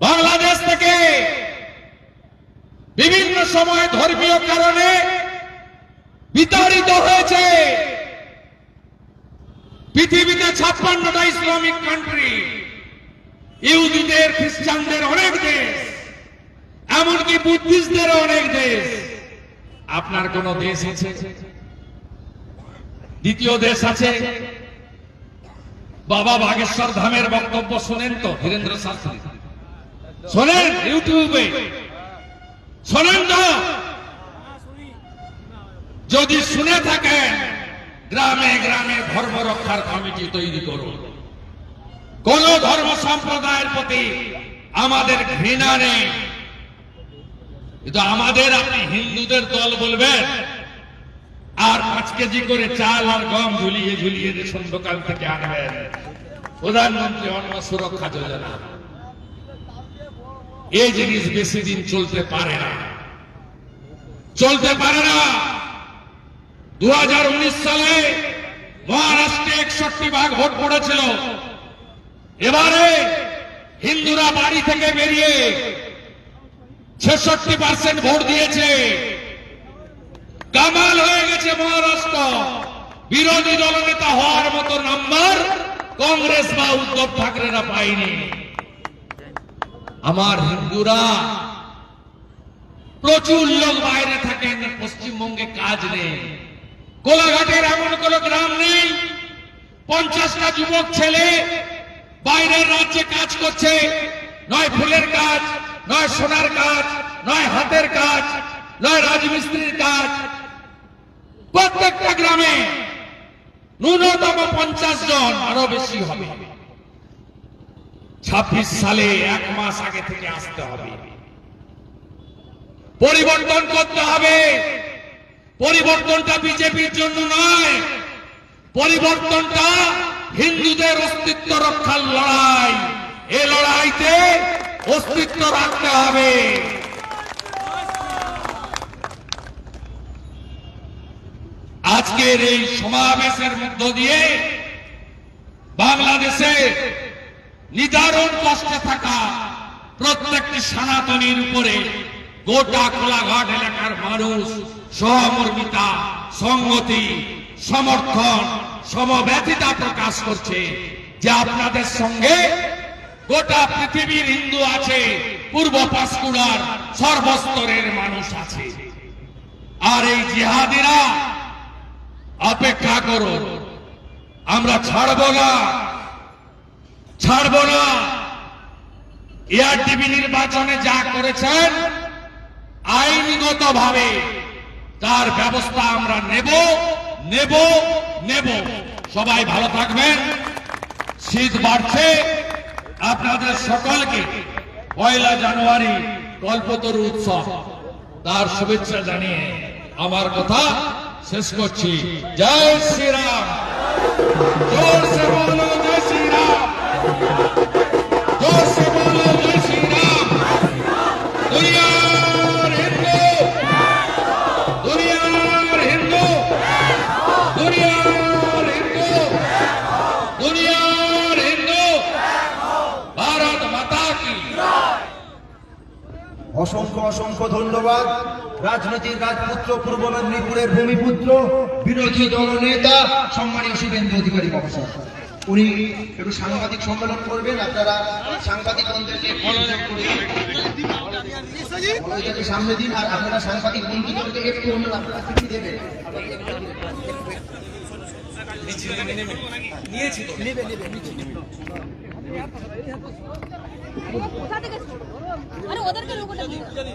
বাংলাদেশ থেকে বিভিন্ন সময় ধর্মীয় কারণে বিতাড়িত হয়েছে। পৃথিবীতে 56টা ইসলামিক কান্ট্রি, ইহুদিদের, খ্রিস্টানদের অনেক দেশ, এমনকি বুদ্ধিস্টদের অনেক দেশ। আপনার কোন দেশ আছে? দ্বিতীয় দেশ আছে? বাবা বাগেশ্বর ধামের বক্তব্য শোনেন তো, ধীরেন্দ্র শাস্ত্রী শোনেন, ইউটিউবে শোনেন তো। যদি শুনে থাকেন, গ্রামে গ্রামে ধর্ম রক্ষার কমিটি তৈরি করুন। কোন ধর্ম সম্প্রদায়ের প্রতি আমাদের ঘৃণা নেই, কিন্তু আমাদের আপনি হিন্দুদের দল বলবেন আর 5 কেজি করে চাল আর গম ঝুলিয়ে ঝুলিয়ে রেশন দোকান থেকে আনবেন। প্রধানমন্ত্রী অন্ন সুরক্ষা যোজনা, এই জিনিস বেশি দিন চলতে পারে না, চলতে পারে না। 2019 সালে মহারাষ্ট্রে 61 ভোট পড়েছিল। এবারে হিন্দুরা বাড়ি থেকে বেরিয়ে 66% ভোট দিয়েছে। কামাল হয়ে গেছে মহারাষ্ট্র। বিরোধী দলনেতা হওয়ার মতো নাম্বার কংগ্রেস বা উদ্ধব ঠাকরেরা পায়নি। আমার হিন্দুরা প্রচুর লোক বাইরে থাকেন, পশ্চিমবঙ্গে কাজ নেই। কোলাঘাটের এমন কোন গ্রাম নেই 50টা যুবক ছেলে বাইরের রাজ্যে কাজ করছে, নয় ফুলের কাজ, নয় সোনার কাজ, নয় হাতের কাজ, নয় রাজমিস্ত্রির কাজ। প্রত্যেকটা গ্রামে ন্যূনতম 50 জন, আরো বেশি হবে। 26 সালে 1 মাস আগে থেকে আসতে হবে, পরিবর্তন করতে হবে। পরিবর্তনটা বিজেপির জন্য নয়, পরিবর্তনটা হিন্দুদের অস্তিত্ব রক্ষার লড়াই। এই লড়াইতে অস্তিত্ব রাখতে হবে। আজকের এই সমাবেশের মধ্য দিয়ে বাংলাদেশে নিদারুণ কষ্টে থাকা প্রত্যেকটি সনাতনীর উপরে গোটা কোলাঘাট এলাকার মানুষ সহমর্মিতা, সংগতি, সমর্থন, সমব্যথিতা প্রকাশ করছে যে আপনাদের সঙ্গে গোটা পৃথিবীর হিন্দু আছে, পূর্ব পাঁশকুড়ার সর্বস্তরের মানুষ আছে। আর এই জিহাদিরা অপেক্ষা করো, আমরা ছাড়ব না, ছাড়ব না। এআরটিবি নির্বাচনে যা করেছেন আইনগত ভাবে তার ব্যবস্থা আমরা নেব নেব নেব। সবাই ভালো থাকবেন। শীত বাড়ছে, আপনাদের সকলকে 1 জানুয়ারি কল্পতরু উৎসব তার শুভেচ্ছা জানিয়ে আমার কথা শেষ করছি। জয় শ্রীরাম। जोर से बोलो जय श्री राम, जोर से बोलो जय श्री राम। दुनियार हिंदू, दुनियार हिंदू, दुनियार हिंदू, दुनियार हिंदू। भारत माता की। অসংখ্য অসংখ্য ধন্যবাদ। রাজনীতির রাজপুত্র, পূর্ব মেদিনীপুরের ভূমিপুত্র, বিরোধী দল নেতা সম্মানীয় শুভেন্দু অধিকারী মহাশয়, উনি একটু সাংবাদিক সম্মেলন করবেন। আপনারা সাংবাদিক বন্ধুদেরকে সামনে দিন, আর আপনারা সাংবাদিক বন্ধুদেরকে একটু আপনারা চিঠি দেবেন। নিয়েছি তো নেবে নেবে কোথা থেকে আরে ওদেরকে লোকটা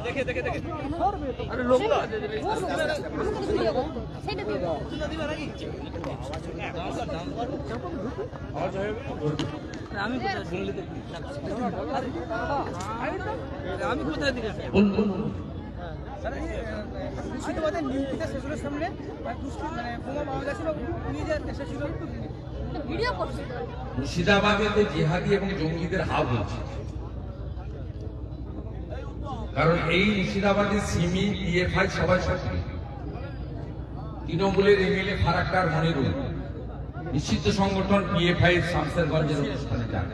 দেখে দেখে দেখে আরে লোকটা সেটা দিও দিবা নাকি আমি কোথায় শুনলে তো আমি কোথায় দিকে মুর্শিদাবাদের নিমতিতে শেষের সামনে মানে বোমা পাওয়া গেছিল, নিয়ে যে এসেছিল ভিডিও করছে। মুর্শিদাবাদে জিহাদি এবং জঙ্গিদের হাব হচ্ছে, কারণ এই মুর্শিদাবাদের সিমি, পিএফআই সবাই সক্রিয়। তৃণমূলের এমএলএ ফারাক্কার মনিরুল নিষিদ্ধ সংগঠন পিএফআই শামসেরগঞ্জের অনুষ্ঠানে যান।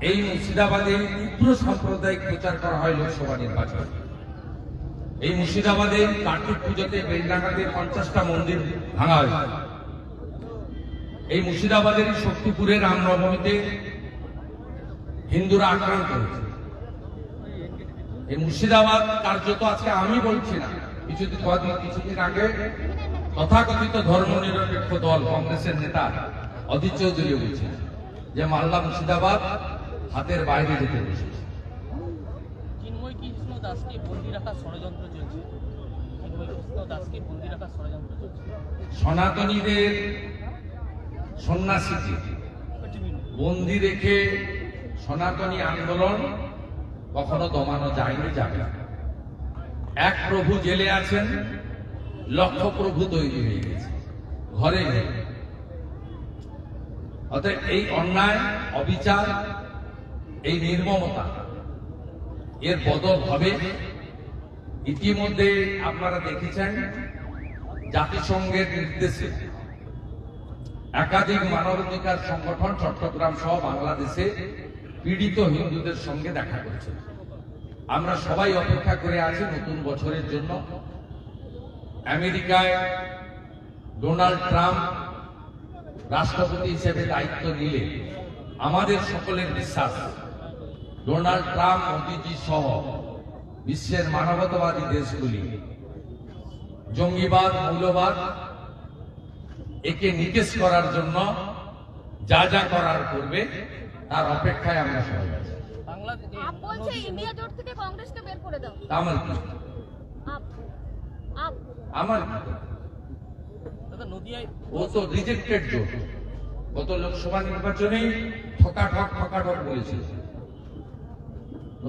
এই মুর্শিদাবাদে তীব্র সাম্প্রদায়িক প্রচার করা হয় লোকসভা নির্বাচন। এই মুর্শিদাবাদে কার্তিক পুজোতে বেলডাঙ্গাতে 50টা মন্দির ভাঙা হয়েছে। এই মুর্শিদাবাদের শক্তিপুরের রামনবমীতে হিন্দুরা আক্রান্ত হয়েছে। এই মুর্শিদাবাদ কার্যত আজকে আমি বলছি না, কিছুদিন আগে তথাকথিত ধর্মনিরপেক্ষ দল কংগ্রেসের নেতা অধীর চৌধুরী বলছেন যে মালদা মুর্শিদাবাদ হাতের বাইরে যেতে বসেছে। চিন্ময় কৃষ্ণ দাসকে বন্দী রাখার ষড়যন্ত্র চলছে। চিন্ময় কৃষ্ণ দাসকে বন্দী রাখার ষড়যন্ত্র চলছে। সনাতনীদের সন্ন্যাসীকে বন্দী রেখে সনাতনী আন্দোলন কখনো দমানো যায়নি, যাবে না। এক প্রভু জেলে আছেন, লক্ষ প্রভু তৈরি হয়ে গেছে ঘরে ঘরে। অতএব এই অন্যায়, অবিচার, এই নির্মমতা এর বদল হবে। ইতিমধ্যে আপনারা দেখেছেন জাতিসংঘের নির্দেশে একাধিক মানবাধিকার সংগঠন চট্টগ্রাম সহ বাংলাদেশে পীড়িত হিন্দুদের সঙ্গে দেখা করছে। আমরা সবাই অপেক্ষা করে আছি নতুন বছরের জন্য। আমেরিকায় ডোনাল্ড ট্রাম্প রাষ্ট্রপতি হিসেবে দায়িত্ব নিলে আমাদের সকলের বিশ্বাস ডোনাল্ড ট্রাম্প, মোদিজি সহ বিশ্বের মানবতাবাদী দেশগুলি জঙ্গিবাদ, মৌলবাদ একে নিকেশ করার জন্য যা যা করার করবে তার অপেক্ষায় আমরা সবাই আছি। আপ বলছে ইন্ডিয়া জোট থেকে কংগ্রেসকে বের করে দাও। আমার কি আপ আপ আমার দাদা নদিয়ায় ও তো রিজেক্টেড জোট। গত লোকসভা নির্বাচনেই ঠকাঠক বলেছিল,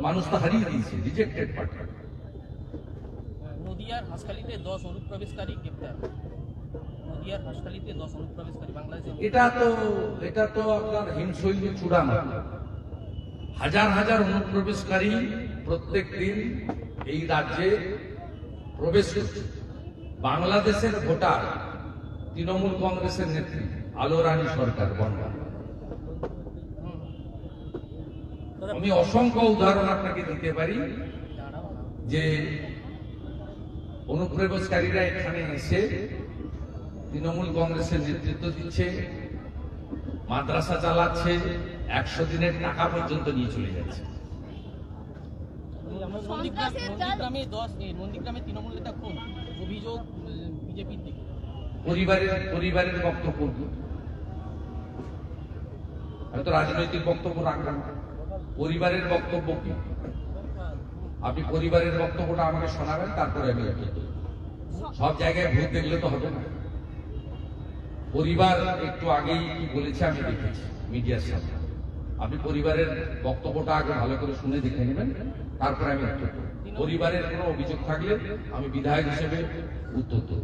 মানুষ তো হারিয়ে দিয়েছে। Rejected party. নদিয়ার হাসখালিতে 10 অনুপ্রবেশকারী গ্রেপ্তার। নদিয়ার হাসখালিতে 10 অনুপ্রবেশকারী বাংলাদেশে। এটা তো আপনার হিমশৈল চূড়ানো। হাজার হাজার অনুপ্রবেশকারী প্রত্যেক দিন এই রাজ্যে প্রবেশ করছে। বাংলাদেশের ভোটার তৃণমূল কংগ্রেসের নেত্রী আলো রানী সরকার বন্যা। আমি অসংখ্য উদাহরণ আপনাকে দিতে পারি যে অনুপ্রবেশকারীরা এখানে এসে তৃণমূল কংগ্রেসের নেতৃত্ব দিচ্ছে, মাদ্রাসা চালাচ্ছে, 100 দিনের টাকা পর্যন্ত নিয়ে চলে যাচ্ছে। নন্দীগ্রামে তৃণমূল নেতা খুন, অভিযোগ বিজেপির দিকে। পরিবারের বক্তব্য হয়তো রাজনৈতিক বক্তব্য রাখবেন, পরিবারের বক্তব্য কি? আপনি পরিবারের বক্তব্যটা আমাকে শোনাবেন, তারপরে আমি সব জায়গায় ভোট দেখলে তো হবে না। পরিবার একটু আগেই কি বলেছে আমি দেখেছি মিডিয়ার সামনে। আপনি পরিবারের বক্তব্যটা আগে ভালো করে শুনে দেখে নেবেন, তারপরে আমি উত্তর দেব। পরিবারের কোনো অভিযোগ থাকলে আমি বিধায়ক হিসেবে উত্তর দেব।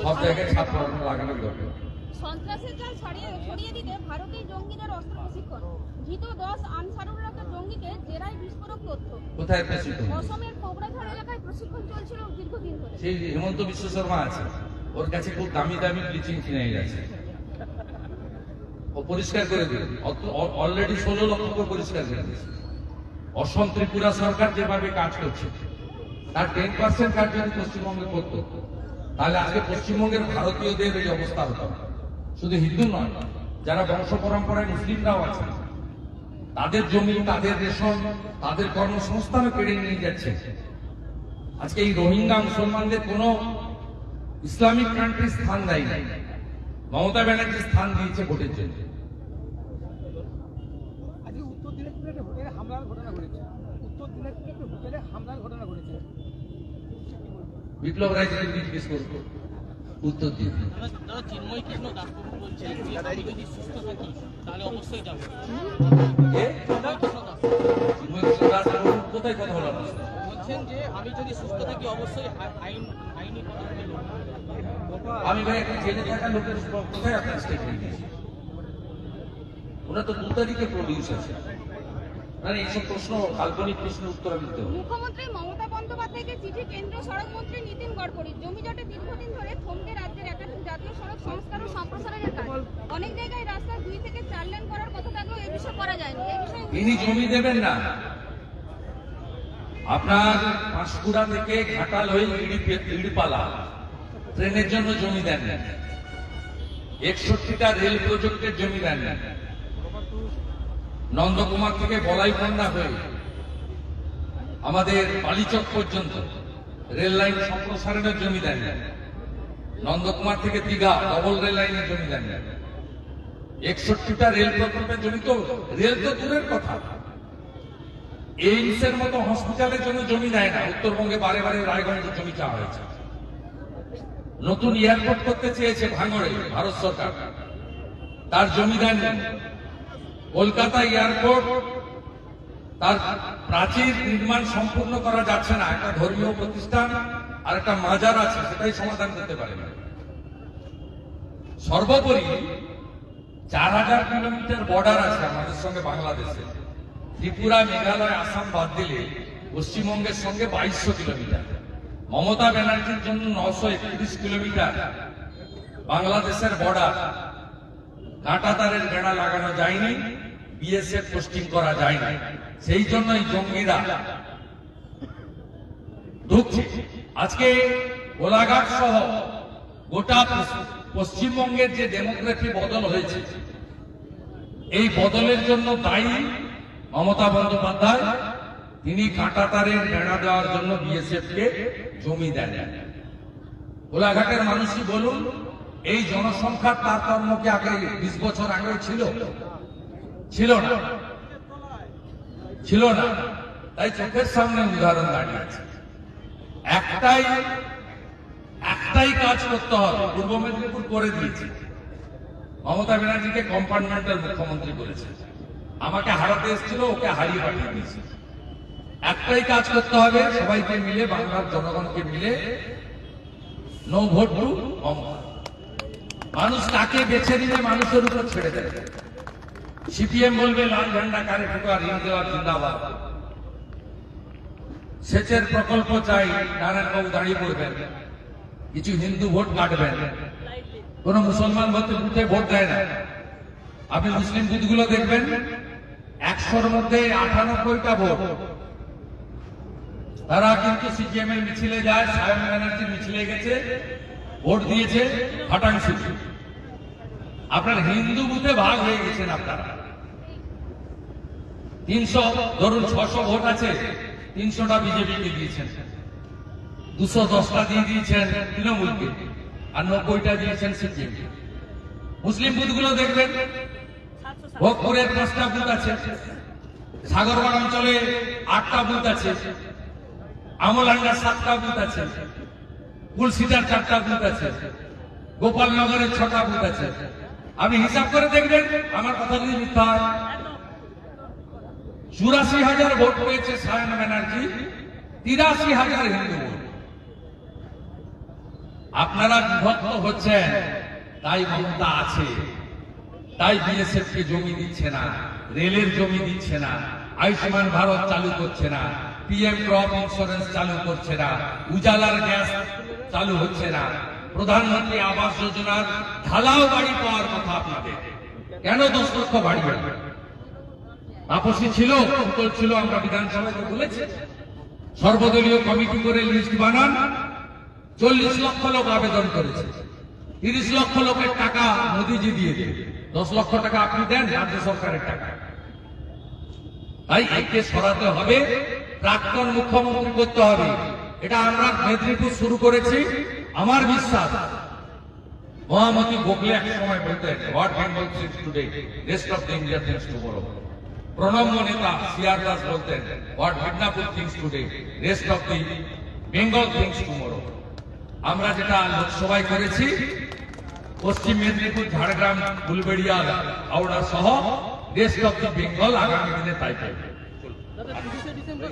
সব জায়গায় ছাপ লাগানোর দরকার। সন্ত্রাসের জাল ছড়িয়ে দিতে ভারতীয় জঙ্গিদের অস্ত্র প্রশিক্ষণ। ধৃত 10 আনসারুল্লাহ জঙ্গিকে জেরায় বিস্ফোরক তথ্য। কোথায় প্রশিক্ষণ? অসমের কোকড়াঝাড় এলাকায় প্রশিক্ষণ চলছিল দীর্ঘদিন ধরে। সেই হেমন্ত বিশ্ব শর্মা আছে, ওর কাছে খুব দামি দামি ব্লিচিং ফিনাইল আছে, ও পরিষ্কার করে দিল। অলরেডি 16 লক্ষ করে পরিষ্কার করে দিয়েছে। অসম ত্রিপুরা সরকার যেভাবে কাজ করছে তার 10% কাজ যদি পশ্চিমবঙ্গে করতো তাহলে আজকে পশ্চিমবঙ্গের ভারতীয়দের এই অবস্থা হতো না। শুধু হিন্দু নয়, যারা বংশ পরম্পরায় মুসলিমরাও আছে, তাদের জমি, তাদের রেশন, তাদের কর্মসংস্থানও কেড়ে নিয়ে যাচ্ছে। আজকে এই রোহিঙ্গা মুসলমানদের কোন ইসলামিক কান্ট্রি স্থান দেয় নাই, মমতা ব্যানার্জি স্থান দিয়েছে ভোটের জন্য। আজকে উত্তর দিনাজপুরে একটা হোটেলে হামলার ঘটনা ঘটেছে। বিপ্লব রায় যদি জিজ্ঞেস করবো উত্তর দিয়ে দিন। দাদা, চিন্ময় কৃষ্ণ দাসবাবু বলছেন যে আমি যদি সুস্থ থাকি তাহলে অবশ্যই যাবো। চিন্ময় কৃষ্ণ দাস কোথায় কথা বলার? বলছেন যে আমি যদি সুস্থ থাকি অবশ্যই আইনি পদক্ষেপ নেব। আমি ভাই এখন জেলে থাকা লোকের কোথায় আপনার স্টেটমেন্ট দিয়েছি? ওরা তো 2 তারিখে প্রডিউস আছে। মানে এইসব প্রশ্ন, কাল্পনিক প্রশ্নের উত্তর আমি দিতে হবে। মুখ্যমন্ত্রী মমতা বন্দ্যোপাধ্যায়কে চিঠি কেন্দ্রীয় সড়ক মন্ত্রী নীতিন গডকরি। জমিজটে দীর্ঘদিন ধরে থমকে রাজ্যের একাধিক জাতীয় সড়ক সংস্কার ও সম্প্রসারণের কাজ। অনেক জায়গায় রাস্তা 2 থেকে 4 লেন করার কথা থাকলেও এ বিষয়ে করা যায়নি। এই বিষয়ে তিনি জমি দেবেন না। আপনার পাঁশকুড়া থেকে ঘাটাল হয়ে ইড়পালা ট্রেনের জন্য জমি দেন না। 61টা রেল প্রজেক্টের জমি দেন না। নন্দকুমার থেকে বলাইপন্ডা হয়ে আমাদের বালিচক পর্যন্ত রেল লাইন সম্প্রসারণের জমি দেন না। নন্দকুমার থেকে দীঘা ডবল রেল লাইনের জমি দেন না। 61টা রেল প্রকল্পের জমি, তো রেল তো দূরের কথা, এইমস এর মতো হসপিটালের জন্য জমি দেয় না। উত্তরবঙ্গে বারে বারে রায়গঞ্জের জমি চাওয়া হয়েছে। নতুন এয়ারপোর্ট করতে চেয়েছে ভাঙড়ে ভারত সরকার, তার জমি দেন। কলকাতা এয়ারপোর্ট তার প্রাচীর নির্মাণ সম্পূর্ণ করা যাচ্ছে না। একটা ধর্মীয় প্রতিষ্ঠান আর একটা মাজার আছে, সেটাই সমাধান করতে পারে না। সর্বোপরি 4000 কিলোমিটার বর্ডার আছে আমাদের সঙ্গে বাংলাদেশে। ত্রিপুরা, মেঘালয়, আসাম বাদ দিলে পশ্চিমবঙ্গের সঙ্গে 2200 কিলোমিটার। মমতা ব্যানার্জির জন্য 931 কিলোমিটার বাংলাদেশের বর্ডার। কাঁটা তারের বেড়া লাগানো যায়নি, বিএসএফ পোস্টিং করা যায়নি। সেই জন্যই জঙ্গিরা ঢুকছে। আজকে গোলাঘাট সহ গোটা পশ্চিমবঙ্গের যে ডেমোগ্রাফি বদল হয়েছে, এই বদলের জন্য দায়ী মমতা বন্দ্যোপাধ্যায়। তিনি কাঁটা তারের বেড়া দেওয়ার জন্য বিএসএফ কে জমি দেন। গোলাঘাটের মানুষই বলুন, এই জনসংখ্যার তারতম্য কি আগে 20 বছর আগে ছিল? ছিল না। তাই চোখের সামনে উদাহরণ দাঁড়িয়ে আছে। একটাই কাজ করতে হবে। পূর্ব মেদিনীপুর করে দিয়েছে, মমতা ব্যানার্জিকে কম্পার্টমেন্টাল মুখ্যমন্ত্রী করেছে। আমাকে হারাতে এসেছিল, ওকে হারিয়ে পাঠিয়ে দিয়েছে। একটাই কাজ করতে হবে, সবাইকে মিলে, বাংলার জনগণকে মিলে, নো ভোট টু মমতা। মানুষ কাকে বেছে নিলে মানুষের উপর ছেড়ে দেয়। সিপিএম বলবে লাল ঝান্ডা কারে ঠুকার ইন্দিরা জিন্দাবাদ, সেচের প্রকল্প চাই, নারায়ণবাবু দাঁড়িয়ে পড়বেন, কিছু হিন্দু ভোট কাটবেন, কোন মুসলমান বুথে ভোট দেয় না। আপনি মুসলিম বুথগুলো দেখবেন, 100-র মধ্যে 98টা ভোট। তারা কিন্তু সিপিএম এর মিছিলে যায়, সায়ন ব্যানার্জির মিছিলে গেছে, ভোট দিয়েছে ফাটাংশুটি। আপনার হিন্দু বুথে ভাগ হয়ে গেছেন আপনারা। 300 ধরুন 600 ভোট আছে, 300টা বিজেপিকে দিয়েছেন, 210টা দিয়ে দিয়েছেন তৃণমূলকে, আর 90টা দিয়েছেন সিপিএম। মুসলিম বুথগুলো দেখবেন, ভোগপুরের 5টা বুথ আছে, সাগরবাগ অঞ্চলে 8টা বুথ আছে, আমলান্ডার 7টা বুথ আছে, কুলসিটার 4টা বুথ আছে, গোপালনগরের 6টা বুথ আছে। আপনি হিসাব করে দেখবেন, আমার কথা যদি মিথ্যা হয়। 84,000 ভোট পেয়েছে সায়ন ব্যানার্জি, 83,000 হিন্দু ভোট। আপনারা বিভক্ত হচ্ছেন, তাই মমতা আছে, তাই বিএসএফ কে জমি দিচ্ছে না, রেলের জমি দিচ্ছে না, আয়ুষ্মান ভারত চালু করছে না, পিএম ক্রপ ইন্স্যুরেন্স চালু করছে না, উজালার গ্যাস চালু হচ্ছে না, প্রধানমন্ত্রী আবাস যোজনার ঢালাও বাড়ি পাওয়ার কথা আপনাদের, কেন 10 লক্ষ বাড়ি বাড়বে? আপসি ছিল, উত্তর ছিল, আমরা বিধানসভায় বলেছি সর্বদলীয় কমিটি করে লিস্ট বানান। 40 লক্ষ লোক আবেদন করেছে, 30 লক্ষ লোকের টাকা মোদিজি দিয়ে দেন, 10 লক্ষ টাকা আপনি দেন, রাজ্য সরকারের টাকা। তাই একে সরাতে হবে, প্রাক্তন মুখ্যমন্ত্রী করতে হবে। এটা আমরা মেদিনীপুর শুরু করেছি। আমার বিশ্বাস মহামতি গোখলে এক সময় বলতেন, what Bengal thinks today, rest of the India thinks tomorrow. প্রণম্য নেতা সিআর দাস বলতেন, what Midnapore thinks today, rest of the Bengal thinks tomorrow. আমরা যেটা লোকসভায় করেছি, পশ্চিম মেদিনীপুর, ঝাড়গ্রাম, ফুলবেড়িয়া, হাওড়া সহ রেস্ট অফ দ্য বেঙ্গল আগামী দিনে তাই পাইবে। দাদা 30শে ডিসেম্বর